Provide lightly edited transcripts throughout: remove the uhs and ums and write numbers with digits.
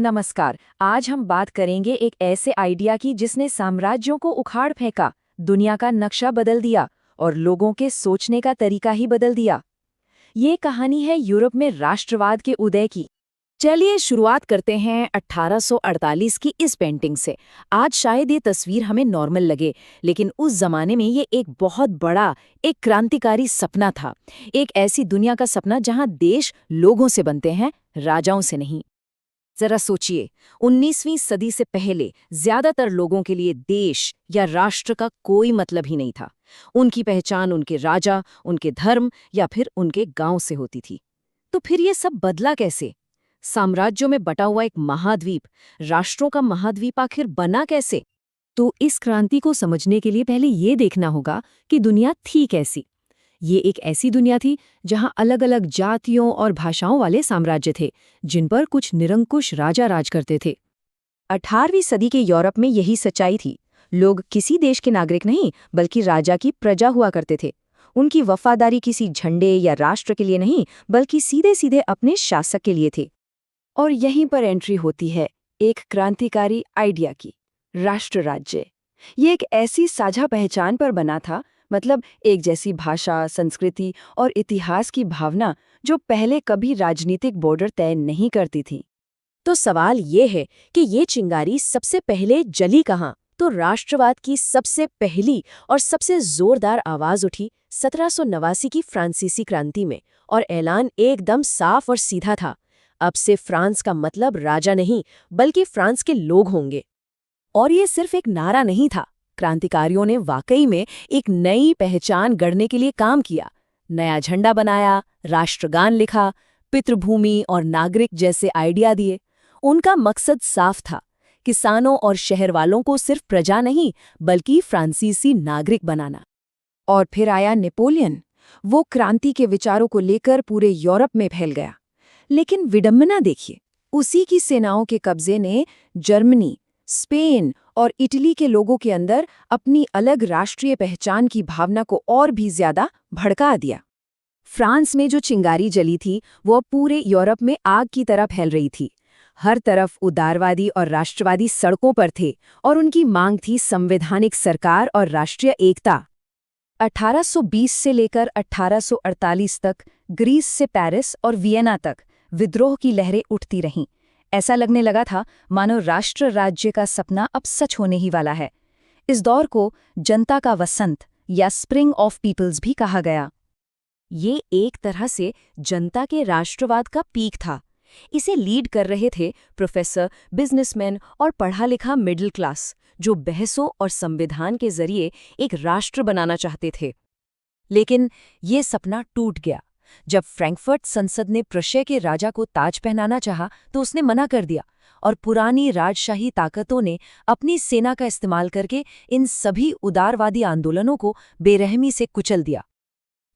नमस्कार। आज हम बात करेंगे एक ऐसे आइडिया की जिसने साम्राज्यों को उखाड़ फेंका, दुनिया का नक्शा बदल दिया और लोगों के सोचने का तरीका ही बदल दिया। ये कहानी है यूरोप में राष्ट्रवाद के उदय की। चलिए शुरुआत करते हैं 1848 की इस पेंटिंग से। आज शायद ये तस्वीर हमें नॉर्मल लगे, लेकिन उस जमाने में ये एक बहुत बड़ा, एक क्रांतिकारी सपना था। एक ऐसी दुनिया का सपना जहां देश लोगों से बनते हैं, राजाओं से नहीं। जरा सोचिए, 19वीं सदी से पहले ज्यादातर लोगों के लिए देश या राष्ट्र का कोई मतलब ही नहीं था। उनकी पहचान उनके राजा, उनके धर्म या फिर उनके गांव से होती थी। तो फिर ये सब बदला कैसे? साम्राज्यों में बटा हुआ एक महाद्वीप, राष्ट्रों का महाद्वीप आखिर बना कैसे? तो इस क्रांति को समझने के लिए पहले ये देखना होगा कि दुनिया थी कैसी। ये एक ऐसी दुनिया थी जहां अलग-अलग जातियों और भाषाओं वाले साम्राज्य थे, जिन पर कुछ निरंकुश राजा राज करते थे। 18वीं सदी के यूरोप में यही सच्चाई थी। लोग किसी देश के नागरिक नहीं, बल्कि राजा की प्रजा हुआ करते थे। उनकी वफादारी किसी झंडे या राष्ट्र के लिए नहीं, बल्कि सीधे सीधे अपने शासक के लिए थी। और यहीं पर एंट्री होती है एक क्रांतिकारी आइडिया की, राष्ट्र राज्य। ये एक ऐसी साझा पहचान पर बना था, मतलब एक जैसी भाषा, संस्कृति और इतिहास की भावना जो पहले कभी राजनीतिक बॉर्डर तय नहीं करती थी। तो सवाल ये है कि ये चिंगारी सबसे पहले जली कहाँ? तो राष्ट्रवाद की सबसे पहली और सबसे जोरदार आवाज उठी 1789 की फ्रांसीसी क्रांति में, और ऐलान एकदम साफ और सीधा था। अब से फ्रांस का मतलब राजा नहीं, बल्कि फ्रांस के लोग होंगे। और ये सिर्फ एक नारा नहीं था, क्रांतिकारियों ने वाकई में एक नई पहचान गढ़ने के लिए काम किया। नया झंडा बनाया, राष्ट्रगान लिखा, पितृभूमि और नागरिक जैसे आइडिया दिए। उनका मकसद साफ था, किसानों और शहर वालों को सिर्फ प्रजा नहीं, बल्कि फ्रांसीसी नागरिक बनाना। और फिर आया नेपोलियन। वो क्रांति के विचारों को लेकर पूरे यूरोप में फैल गया। लेकिन विडंबना देखिए, उसी की सेनाओं के कब्जे ने जर्मनी, स्पेन और इटली के लोगों के अंदर अपनी अलग राष्ट्रीय पहचान की भावना को और भी ज्यादा भड़का दिया। फ्रांस में जो चिंगारी जली थी, वो पूरे यूरोप में आग की तरह फैल रही थी। हर तरफ उदारवादी और राष्ट्रवादी सड़कों पर थे, और उनकी मांग थी संवैधानिक सरकार और राष्ट्रीय एकता। 1820 से लेकर 1848 तक ग्रीस से पेरिस और वियना तक विद्रोह की लहरें उठती रहीं। ऐसा लगने लगा था मानो राष्ट्र राज्य का सपना अब सच होने ही वाला है। इस दौर को जनता का वसंत या स्प्रिंग ऑफ पीपल्स भी कहा गया। ये एक तरह से जनता के राष्ट्रवाद का पीक था। इसे लीड कर रहे थे प्रोफेसर, बिजनेसमैन और पढ़ा लिखा मिडिल क्लास, जो बहसों और संविधान के जरिए एक राष्ट्र बनाना चाहते थे। लेकिन ये सपना टूट गया जब फ्रैंकफर्ट संसद ने प्रशय के राजा को ताज पहनाना चाहा, तो उसने मना कर दिया, और पुरानी राजशाही ताकतों ने अपनी सेना का इस्तेमाल करके इन सभी उदारवादी आंदोलनों को बेरहमी से कुचल दिया।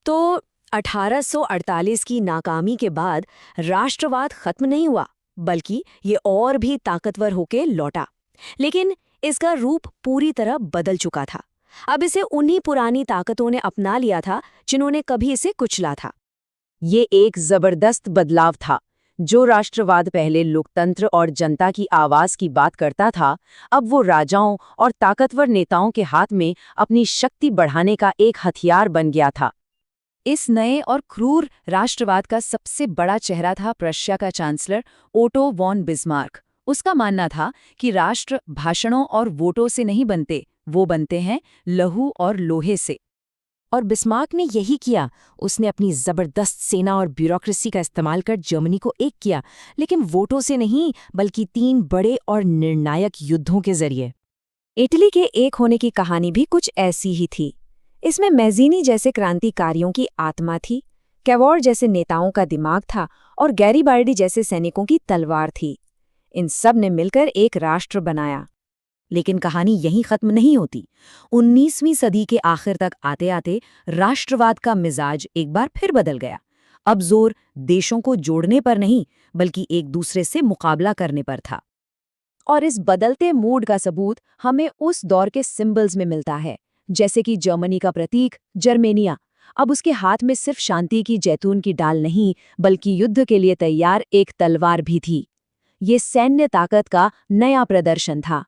तो 1848 की नाकामी के बाद राष्ट्रवाद खत्म नहीं हुआ, बल्कि ये और भी ताकतवर होके लौटा। लेकिन इसका रूप पूरी तरह बदल चुका था। अब इसे उन्हीं पुरानी ताकतों ने अपना लिया था जिन्होंने कभी इसे कुचला था। ये एक जबरदस्त बदलाव था। जो राष्ट्रवाद पहले लोकतंत्र और जनता की आवाज की बात करता था, अब वो राजाओं और ताकतवर नेताओं के हाथ में अपनी शक्ति बढ़ाने का एक हथियार बन गया था। इस नए और क्रूर राष्ट्रवाद का सबसे बड़ा चेहरा था प्रशिया का चांसलर ओटो वॉन बिस्मार्क। उसका मानना था कि राष्ट्र भाषणों और वोटों से नहीं बनते, वो बनते हैं लहू और लोहे से। और बिस्मार्क ने यही किया। उसने अपनी जबरदस्त सेना और ब्यूरोक्रेसी का इस्तेमाल कर जर्मनी को एक किया, लेकिन वोटों से नहीं, बल्कि 3 बड़े और निर्णायक युद्धों के जरिए। इटली के एक होने की कहानी भी कुछ ऐसी ही थी। इसमें मैज़ीनी जैसे क्रांतिकारियों की आत्मा थी, कैवोर जैसे नेताओं का दिमाग था, और गैरीबाल्डी जैसे सैनिकों की तलवार थी। इन सब ने मिलकर एक राष्ट्र बनाया। लेकिन कहानी यहीं खत्म नहीं होती। 19वीं सदी के आखिर तक आते आते राष्ट्रवाद का मिजाज एक बार फिर बदल गया। अब जोर देशों को जोड़ने पर नहीं, बल्कि एक दूसरे से मुकाबला करने पर था। और इस बदलते मूड का सबूत हमें उस दौर के सिंबल्स में मिलता है, जैसे कि जर्मनी का प्रतीक जर्मेनिया। अब उसके हाथ में सिर्फ शांति की जैतून की डाल नहीं, बल्कि युद्ध के लिए तैयार एक तलवार भी थी। ये सैन्य ताकत का नया प्रदर्शन था।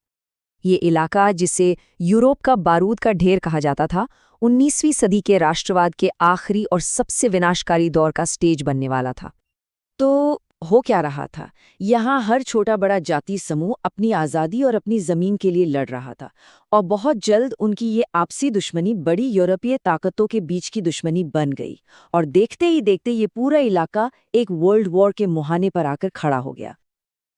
ये इलाका, जिसे यूरोप का बारूद का ढेर कहा जाता था, 19वीं सदी के राष्ट्रवाद के आखिरी और सबसे विनाशकारी दौर का स्टेज बनने वाला था। तो हो क्या रहा था? यहाँ हर छोटा बड़ा जाति समूह अपनी आज़ादी और अपनी ज़मीन के लिए लड़ रहा था, और बहुत जल्द उनकी ये आपसी दुश्मनी बड़ी यूरोपीय ताकतों के बीच की दुश्मनी बन गई, और देखते ही देखते ये पूरा इलाका एक वर्ल्ड वॉर के मुहाने पर आकर खड़ा हो गया।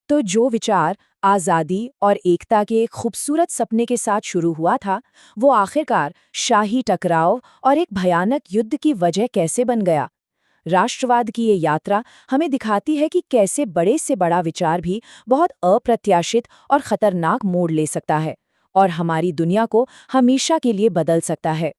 तो जो विचार आज़ादी और एकता के एक खूबसूरत सपने के साथ शुरू हुआ था, वो आखिरकार शाही टकराव और एक भयानक युद्ध की वजह कैसे बन गया? राष्ट्रवाद की ये यात्रा हमें दिखाती है कि कैसे बड़े से बड़ा विचार भी बहुत अप्रत्याशित और खतरनाक मोड़ ले सकता है, और हमारी दुनिया को हमेशा के लिए बदल सकता है।